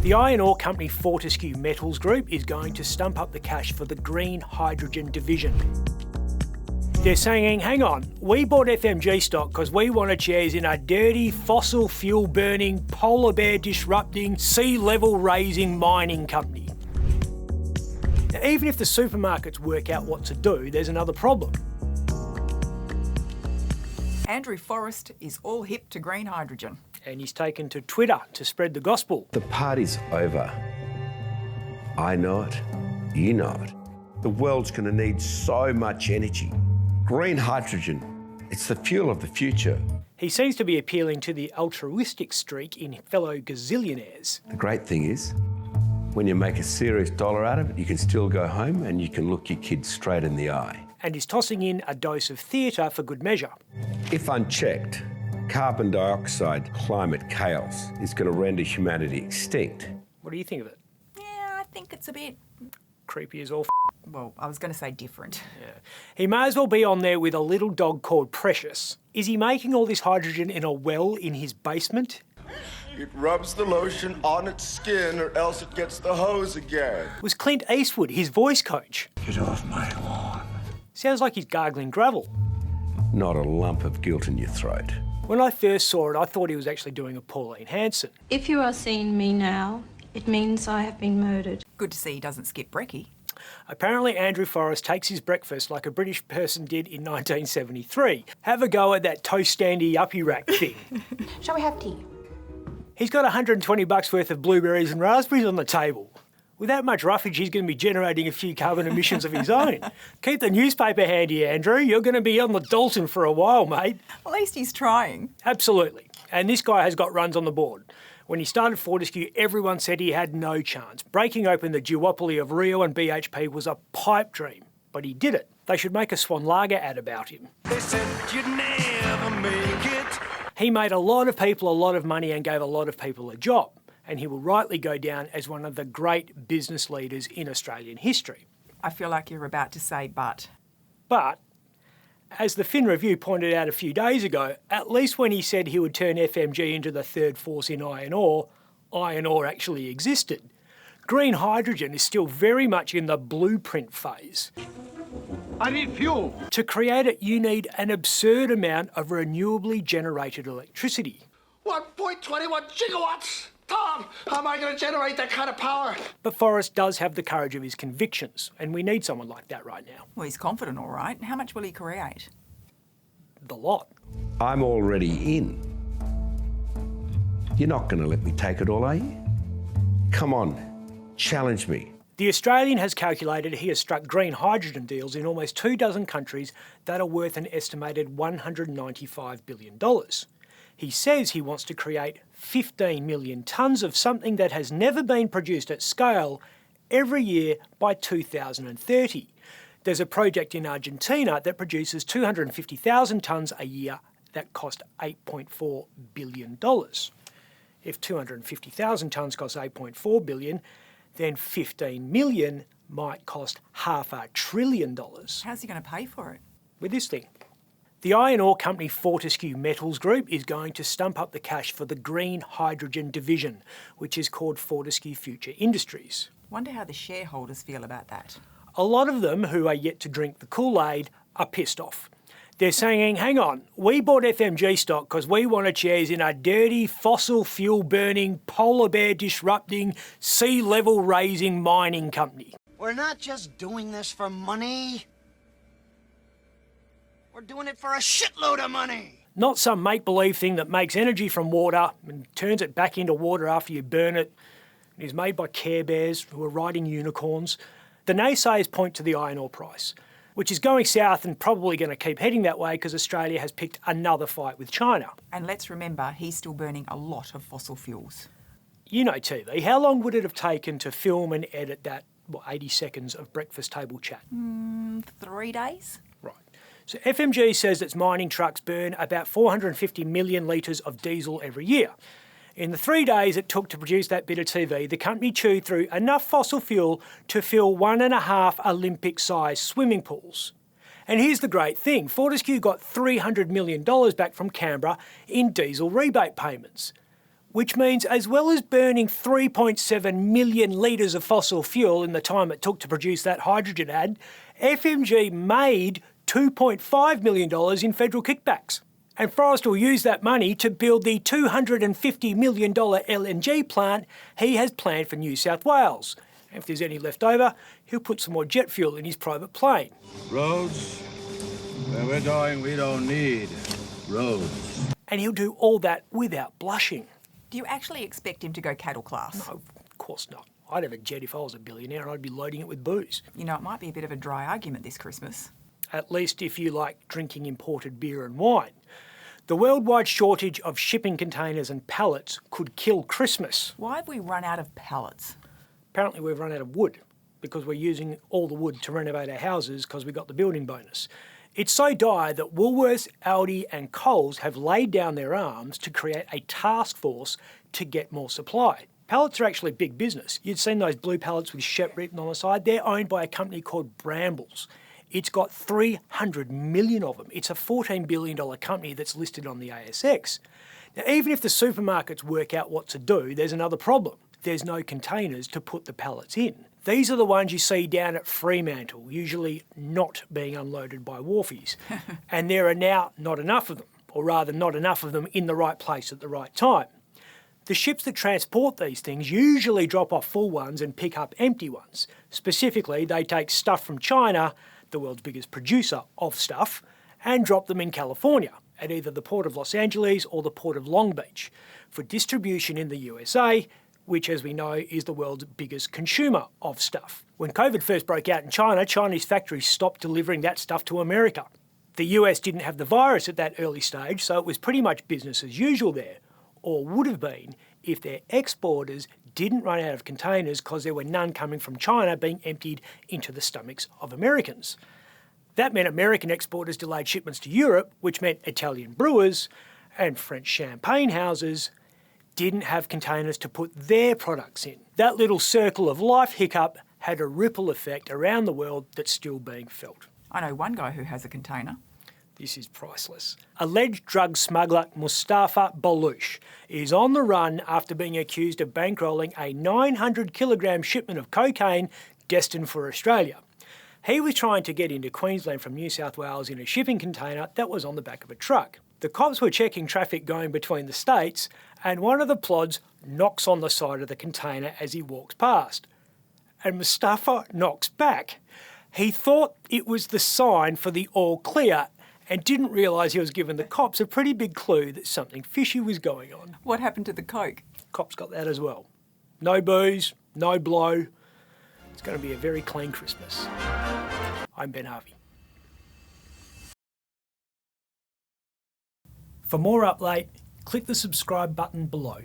The iron ore company Fortescue Metals Group is going to stump up the cash for the green hydrogen division. They're saying, hang on, we bought FMG stock because we wanted shares in a dirty, fossil fuel burning, polar bear disrupting, sea level raising mining company. Now, even if the supermarkets work out what to do, there's another problem. Andrew Forrest is all hip to green hydrogen. And he's taken to Twitter to spread the gospel. The party's over. I know it. You know it. The world's going to need so much energy. Green hydrogen, it's the fuel of the future. He seems to be appealing to the altruistic streak in fellow gazillionaires. The great thing is, when you make a serious dollar out of it, you can still go home and you can look your kids straight in the eye. And he's tossing in a dose of theatre for good measure. If unchecked, carbon dioxide climate chaos is going to render humanity extinct. What do you think of it? Yeah, I think it's a bit... Creepy as all Well, I was going to say different. Yeah. He may as well be on there with a little dog called Precious. Is he making all this hydrogen in a well in his basement? It rubs the lotion on its skin or else it gets the hose again. Was Clint Eastwood his voice coach? Get off my lawn. Sounds like he's gargling gravel. Not a lump of guilt in your throat. When I first saw it, I thought he was actually doing a Pauline Hanson. If you are seeing me now, it means I have been murdered. Good to see he doesn't skip brekkie. Apparently Andrew Forrest takes his breakfast like a British person did in 1973. Have a go at that toast standy uppy rack thing. Shall we have tea? He's got $120 worth of blueberries and raspberries on the table. With that much roughage, he's going to be generating a few carbon emissions of his own. Keep the newspaper handy, Andrew. You're going to be on the Dalton for a while, mate. At least he's trying. Absolutely. And this guy has got runs on the board. When he started Fortescue, everyone said he had no chance. Breaking open the duopoly of Rio and BHP was a pipe dream, but he did it. They should make a Swan Lager ad about him. They said you'd never make it. He made a lot of people a lot of money and gave a lot of people a job, and he will rightly go down as one of the great business leaders in Australian history. I feel like you're about to say but. But, as the Fin Review pointed out a few days ago, at least when he said he would turn FMG into the third force in iron ore actually existed. Green hydrogen is still very much in the blueprint phase. I need fuel. To create it, you need an absurd amount of renewably generated electricity. 1.21 gigawatts. Tom, how am I going to generate that kind of power? But Forrest does have the courage of his convictions, and we need someone like that right now. Well, he's confident, all right. How much will he create? The lot. I'm already in. You're not going to let me take it all, are you? Come on, challenge me. The Australian has calculated he has struck green hydrogen deals in almost 24 countries that are worth an estimated $195 billion. He says he wants to create 15 million tonnes of something that has never been produced at scale every year by 2030. There's a project in Argentina that produces 250,000 tonnes a year that cost $8.4 billion. If 250,000 tonnes costs $8.4 billion, then 15 million might cost $500 billion. How's he going to pay for it? With this thing. The iron ore company Fortescue Metals Group is going to stump up the cash for the green hydrogen division, which is called Fortescue Future Industries. Wonder how the shareholders feel about that. A lot of them who are yet to drink the Kool-Aid are pissed off. They're saying, hang on, we bought FMG stock because we wanted shares in a dirty, fossil fuel burning, polar bear disrupting, sea level raising mining company. We're not just doing this for money. We're doing it for a shitload of money. Not some make-believe thing that makes energy from water and turns it back into water after you burn it. It is made by Care Bears who are riding unicorns. The naysayers point to the iron ore price, which is going south and probably going to keep heading that way because Australia has picked another fight with China. And let's remember, he's still burning a lot of fossil fuels. You know TV. How long would it have taken to film and edit that, 80 seconds of breakfast table chat? 3 days? Right. So FMG says its mining trucks burn about 450 million litres of diesel every year. In the 3 days it took to produce that bit of TV, the company chewed through enough fossil fuel to fill 1.5 Olympic-sized swimming pools. And here's the great thing, Fortescue got $300 million back from Canberra in diesel rebate payments. which means as well as burning 3.7 million litres of fossil fuel in the time it took to produce that hydrogen ad, FMG made $2.5 million in federal kickbacks. And Forrest will use that money to build the $250 million LNG plant he has planned for New South Wales. And if there's any left over, he'll put some more jet fuel in his private plane. Roads? Where we're going, we don't need roads. And he'll do all that without blushing. Do you actually expect him to go cattle class? No, of course not. I'd have a jet if I was a billionaire and I'd be loading it with booze. You know, it might be a bit of a dry argument this Christmas. At least if you like drinking imported beer and wine. The worldwide shortage of shipping containers and pallets could kill Christmas. Why have we run out of pallets? Apparently we've run out of wood because we're using all the wood to renovate our houses because we got the building bonus. It's so dire that Woolworths, Aldi and Coles have laid down their arms to create a task force to get more supply. Pallets are actually big business. You'd seen those blue pallets with Shep written on the side. They're owned by a company called Brambles. It's got 300 million of them. It's a $14 billion company that's listed on the ASX. Now, even if the supermarkets work out what to do, there's another problem. There's no containers to put the pallets in. These are the ones you see down at Fremantle, usually not being unloaded by wharfies. And there are now not enough of them, or rather not enough of them in the right place at the right time. The ships that transport these things usually drop off full ones and pick up empty ones. Specifically, they take stuff from China, the world's biggest producer of stuff, and drop them in California, at either the port of Los Angeles or the port of Long Beach, for distribution in the USA, which, as we know, is the world's biggest consumer of stuff. When COVID first broke out in China, Chinese factories stopped delivering that stuff to America. The US didn't have the virus at that early stage, so it was pretty much business as usual there, or would have been if their exporters didn't run out of containers because there were none coming from China being emptied into the stomachs of Americans. That meant American exporters delayed shipments to Europe, which meant Italian brewers and French champagne houses didn't have containers to put their products in. That little circle of life hiccup had a ripple effect around the world that's still being felt. I know one guy who has a container. This is priceless. Alleged drug smuggler Mostafa Baluch is on the run after being accused of bankrolling a 900-kilogram shipment of cocaine destined for Australia. He was trying to get into Queensland from New South Wales in a shipping container that was on the back of a truck. The cops were checking traffic going between the states, and one of the plods knocks on the side of the container as he walks past. And Mostafa knocks back. He thought it was the sign for the all clear and didn't realise he was giving the cops a pretty big clue that something fishy was going on. What happened to the coke? Cops got that as well. No booze, no blow. It's going to be a very clean Christmas. I'm Ben Harvey. For more Up Late, click the subscribe button below.